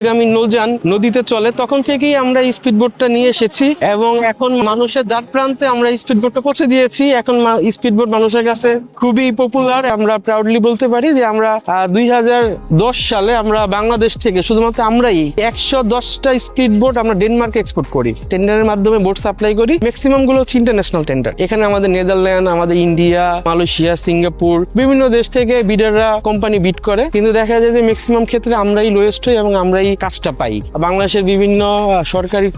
আমি নৌযান নদীতে চলে তখন থেকেই আমরা স্পিড বোটটা নিয়ে এসেছি এবং এখন মানুষের দ্বার প্রান্তে আমরা স্পিড বোটটা পৌঁছে দিয়েছি। এখন স্পিড বোট মানুষের কাছে খুবই পপুলার। আমরা প্রাউডলি বলতে পারি যে আমরা 2010 সালে আমরা বাংলাদেশ থেকে শুধুমাত্র আমরাই 110টা স্পিড বোট আমরা ডেনমার্কে এক্সপোর্ট করি। টেন্ডারের মাধ্যমে বোট সাপ্লাই করি। ম্যাক্সিমাম গুলো হচ্ছে ইন্টারন্যাশনাল টেন্ডার। এখানে আমাদের নেদারল্যান্ড, আমাদের ইন্ডিয়া, মালয়েশিয়া, সিঙ্গাপুর বিভিন্ন দেশ থেকে বিডাররা কোম্পানি বিড করে, কিন্তু দেখা যায় যে ম্যাক্সিমাম ক্ষেত্রে আমরাই লোয়েস্ট হই এবং আমরাই কাজটা পাই। বাংলাদেশের বিভিন্ন সরকারি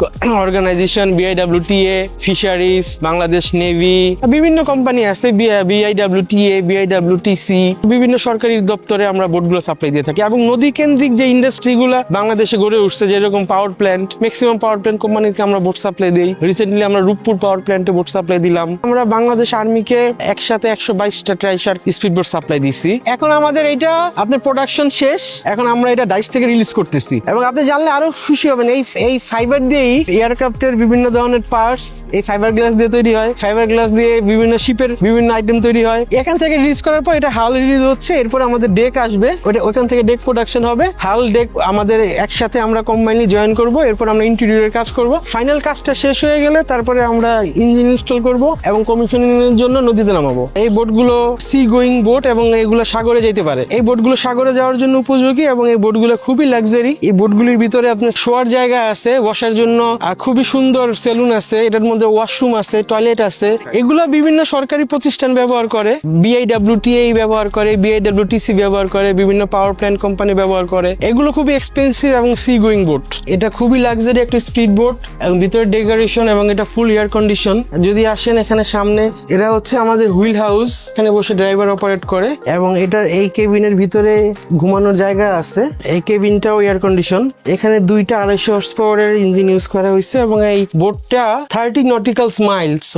organisation, BIWTA, fisheries, Bangladesh navy, বিভিন্ন কোম্পানি আছে, বিআইডব্লিউটিএ, বিআইডব্লিউটিসি, বিভিন্ন সরকারি দপ্তরে আমরা বোটগুলো সাপ্লাই দিয়ে থাকি। এবং নদী কেন্দ্রিক যে ইন্ডাস্ট্রিগুলো বাংলাদেশে গড়ে উঠছে, যেরকম power plant, maximum power plant কোম্পানিকে আমরা বোট সাপ্লাই দিই। রিসেন্টলি আমরা রূপপুর পাওয়ার প্ল্যান্টে বোট সাপ্লাই দিলাম। আমরা বাংলাদেশ আর্মিকে একসাথে 122টা ট্রাইশার্ক স্পিড বোট সাপ্লাই দিছি। এখন আমাদের এটা আপনার প্রোডাকশন শেষ, এখন আমরা এটা ডাইস থেকে রিলিজ করতেছি। এবং আপনি জানলে আরো খুশি হবেন, এই ফাইবার দিয়েই এয়ারক্রাফটের বিভিন্ন ধরনের পার্টস এই ফাইবার গ্লাস দিয়ে তৈরি হয়। ফাইবার গ্লাস দিয়ে বিভিন্ন শিপের বিভিন্ন আইটেম তৈরি হয়। এখান থেকে রিলিজ করার পর এটা হাল রিলিজ হচ্ছে, এরপর আমাদের ডেক আসবে, ওইখান থেকে ডেক প্রোডাকশন হবে। হাল ডেক আমাদের একসাথে আমরা কম্বাইনলি জয়েন করব, এরপর আমরা ইন্টেরিয়রের কাজ করব। ফাইনাল কাজটা শেষ হয়ে গেলে তারপরে আমরা ইঞ্জিন ইনস্টল করব এবং কমিশনিং এর জন্য নদীতে নামাবো। এই বোটগুলো সি গোয়িং বোট এবং এগুলো সাগরে যেতে পারে। এই বোটগুলো সাগরে যাওয়ার জন্য উপযোগী এবং এই বোটগুলো খুবই লাক্সারি। এই বোটগুলির ভিতরে আপনার শোয়ার জায়গা আছে, বসার জন্য খুবই সুন্দর সেলুন আছে, এটার মধ্যে ওয়াশরুম আছে, টয়লেট আছে। এগুলো বিভিন্ন সরকারি প্রতিষ্ঠান ব্যবহার করে, বিআইডব্লিউটিএ ব্যবহার করে, বিআইডব্লিউটিসি ব্যবহার করে, বিভিন্ন পাওয়ার প্ল্যান্ট কোম্পানি ব্যবহার করে। এগুলো খুবই এক্সপেন্সিভ এবং সি গোয়িং বোট। এটা খুবই লাক্সারি একটা স্পিড বোট এবং ভিতরে ডেকোরেশন এবং এটা ফুল এয়ার কন্ডিশন। যদি আসেন এখানে সামনে, এটা হচ্ছে আমাদের হুইল হাউস, এখানে বসে ড্রাইভার অপারেট করে এবং এটার এই কেবিনের ভিতরে ঘুমানোর জায়গা আছে। এই কেবিনটাও এয়ার কন্ডিশন। এখানে দুইটা 250 হর্স পাওয়ারের ইঞ্জিন ইউজ করা হয়েছে এবং এই বোটটা 30 nautical miles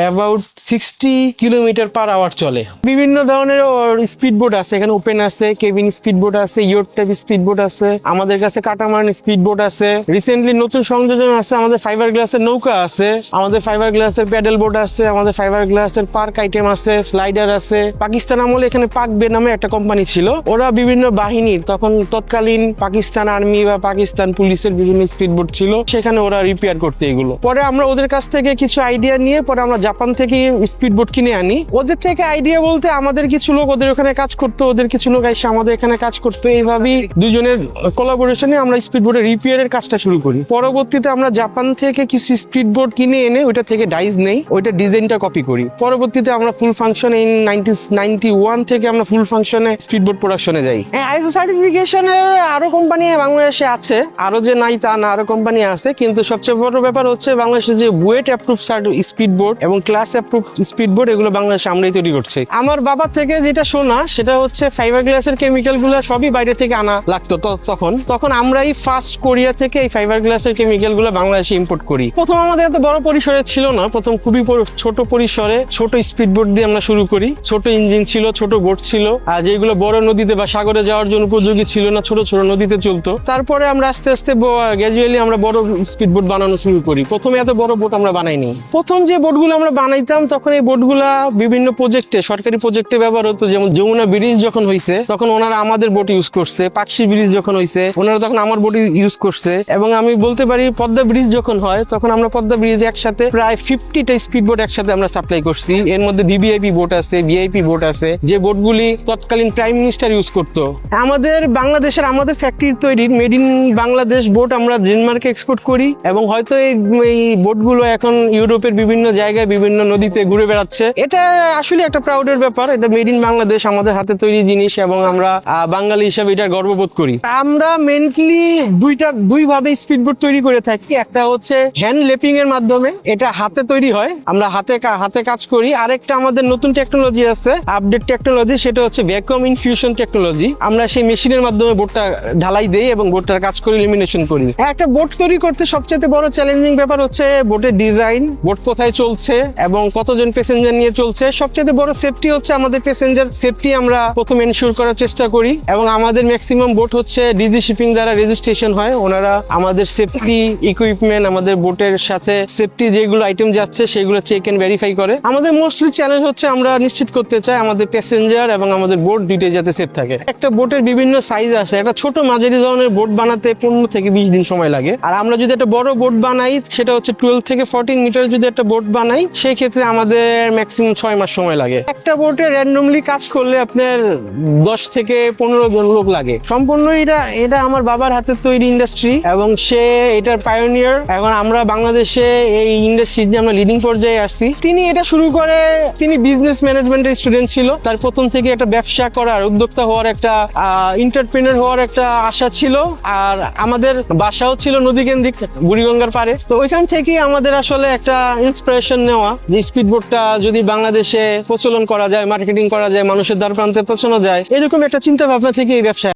about 60 kilometre per hour চলে। বিভিন্ন ধরনের স্পিড বোট আছে, এখানে ওপেন আছে, কেবিন স্পিড বোট আছে, ইয়ট টাইপ স্পিড বোট আছে, আমাদের কাছে কাটামারান স্পিড বোট আছে। রিসেন্টলি নতুন সংযোজন আছে, আমাদের ফাইবার গ্লাসের নৌকা আছে, আমাদের ফাইবার গ্লাসের প্যাডেল বোট আছে, আমাদের ফাইবার গ্লাসের পার্ক আইটেম আছে, স্লাইডার আছে। পাকিস্তান আমলে এখানে পাক বে নামে একটা কোম্পানি ছিল, ওরা বিভিন্ন বাহিনীর তৎকালীন পাকিস্তান আর্মি বা পাকিস্তান পুলিশের বিভিন্ন স্পিড বোট ছিল, সেখানে ওরা রিপেয়ার করতে এগুলো। পরে আমরা ওদের কাছ থেকে কিছু আইডিয়া নিয়ে পরে আমরা জাপান থেকে স্পিড বোট কিনে আনি। ওদের থেকে আইডিয়া বলতে আমাদের কিছু লোক ওদের ওখানে কাজ করতো, ওদের কিছু লোক এসে আমাদের এখানে কাজ করতো। এইভাবেই দুজনের কোলাবোরেশনে আমরা স্পিড বোটের রিপেয়ারের কাজটা শুরু করি। পরবর্তীতে আমরা জাপান থেকে কিছু স্পিড বোট কিনে এনে ওইটা থেকে ডাইস নেই, ওইটা ডিজাইনটা কপি করি। পরবর্তীতে আমরা ফুল ফাংশনে 1991 থেকে আমরা ফুল ফাংশনে স্পিড বোট প্রোডাকশনে যাই। আইএসও সার্টিফিকেশনের আরো কোম্পানি বাংলাদেশে আছে, আরো যে নাই তা না, আরো কোম্পানি আছে, কিন্তু সবচেয়ে বড় ব্যাপার হচ্ছে বাংলাদেশে যে বুয়েট অ্যাপ্রুভ স্পিড বোট এবং ক্লাস অ্যাপ্রুভ স্পিড বোট এগুলো বাংলাদেশে আমরাই তৈরি করছি। আমার বাবা থেকে যেটা শোনা সেটা হচ্ছে ফাইবার গ্লাসের কেমিক্যাল গুলো সবই বাইরে থেকে আনা লাগতো। তখন আমরাই ফার্স্ট কোরিয়া থেকে এই ফাইবার গ্লাসের কেমিক্যাল গুলো বাংলাদেশে ইম্পোর্ট করি। প্রথম আমাদের এত বড় পরিসরে ছিল না, প্রথম খুবই ছোট পরিসরে ছোট স্পিড বোট দিয়ে আমরা শুরু করি। ছোট ইঞ্জিন ছিল, ছোট বোট ছিল, আর যেগুলো বড় নদীতে বা সাগরে যাওয়ার জন্য উপযোগী ছিল না, ছোট ছোট নদীতে চলতো। তারপরে আমরা আস্তে আস্তে গ্র্যাজুয়ালি আমরা বড় স্পিড বোট বানানো শুরু করি। প্রথমে এত বড় বোট আমরা বানাইনি। প্রথম যে বোটগুলো আমরা বানাইতাম তখন এই বোটগুলা বিভিন্ন প্রজেক্টে, সরকারি প্রজেক্টে ব্যবহার হতো। যেমন যমুনা ব্রিজ যখন হয়েছে তখন ওনারা আমাদের বোট ইউজ করছে, পাকশি ব্রিজ যখন হয়েছে ওনারা তখন আমার বোট ইউজ করছে। এবং আমি বলতে পারি পদ্মা ব্রিজ যখন হয় তখন আমরা পদ্মা ব্রিজে একসাথে প্রায় 50টা স্পিড বোট একসাথে আমরা সাপ্লাই করছি। এর মধ্যে ভিভিআইপি বোট আছে, ভিআইপি বোট আছে, যে বোটগুলি তৎকালীন প্রাইম মিনিস্টার ইউজ করতো। আমাদের বাংলাদেশের আমাদের ফ্যাক্টরি তৈরির মেড ইন বাংলাদেশ বোট আমরা ডেনমার্কে এক্সপোর্ট করি এবং হয়তো এই বোটগুলো এখন ইউরোপের বিভিন্ন জায়গায় বিভিন্ন নদীতে ঘুরে বেড়াচ্ছে। এটা আসলে একটা প্রাউডের ব্যাপার, এটা মেড ইন বাংলাদেশ, আমাদের হাতে তৈরি জিনিস এবং আমরা বাঙালি হিসাবে এটা গর্ববোধ করি। আমরা মেনলি দুই ভাবে স্পিড বোট তৈরি করে থাকি। একটা হচ্ছে হ্যান্ড লেপিং এর মাধ্যমে, এটা হাতে তৈরি হয়, আমরা হাতে কাজ করি। আরেকটা আমাদের নতুন টেকনোলজি আছে, আপডেট টেকনোলজি, সেটা হচ্ছে ভ্যাকুয়াম ইনফিউশন টেকনোলজি। আমরা সেই মেশিনের মাধ্যমে বোটটা ঢালাই দেই এবং বোটটার কাজ করে ইলিমিনেশন করি। একটা বোট তৈরি করতে সবচেয়ে বড় চ্যালেঞ্জিং ব্যাপার হচ্ছে বোটের ডিজাইন, বোট কোথায় চলছে এবং কতজন প্যাসেঞ্জার নিয়ে চলছে। সবচেয়ে বড় সেফটি হচ্ছে আমাদের প্যাসেঞ্জার সেফটি আমরা প্রথম এনশিওর করার চেষ্টা করি এবং আমাদের ম্যাক্সিমাম বোট হচ্ছে ডিজি শিপিং দ্বারা রেজিস্ট্রেশন হয়। ওনারা আমাদের সেফটি ইকুইপমেন্ট, আমাদের বোটের সাথে সেফটি যেগুলো আইটেম যাচ্ছে সেগুলো চেক এন্ড ভেরিফাই করে। আমাদের মোস্টলি চ্যালেঞ্জ হচ্ছে আমরা নিশ্চিত করতে চাই আমাদের প্যাসেঞ্জার এবং আমাদের বোট দুইটাই যাতে সেফ থাকে। একটা বোটের বিভিন্ন সাইজ আছে, একটা ছোট মাঝারি ধরনের বোট বানাতে 15 থেকে 20 দিন সময় লাগে। আর আমরা যদি একটা বড় বোট বানাই, সেটা হচ্ছে 12 থেকে 14 মিটার যদি একটা বোট বানাই, সেই ক্ষেত্রে আমাদের ম্যাক্সিমাম 6 মাস সময় লাগে। একটা বোটে র্যান্ডমলি কাজ করলে আপনার 10 থেকে 15 জন লোক লাগে। সম্পূর্ণ এটা আমার বাবার হাতে তৈরি ইন্ডাস্ট্রি এবং সে এটার পায়োনিয়ার। এখন আমরা বাংলাদেশে এই ইন্ডাস্ট্রিতে আমরা লিডিং পর্যায়ে আসছি। তিনি এটা শুরু করে, তিনি বিজনেস ম্যানেজমেন্টের স্টুডেন্ট ছিল। তার প্রথম থেকে একটা ব্যবসা করার, উদ্যোক্তা হওয়ার, একটা এন্টারপ্রেনার হওয়ার একটা আশা ছিল। আর আমাদের বাসাও ছিল নদীকেন্দ্রিক, বুড়িগঙ্গার পারে। তো ওইখান থেকে আমাদের আসলে একটা ইন্সপিরেশন নেওয়া যে স্পিডবোটটা যদি বাংলাদেশে প্রচলন করা যায়, মার্কেটিং করা যায়, মানুষের দ্বার প্রান্তে পৌঁছানো যায়, এরকম একটা চিন্তা ভাবনা থেকে এই ব্যবসা।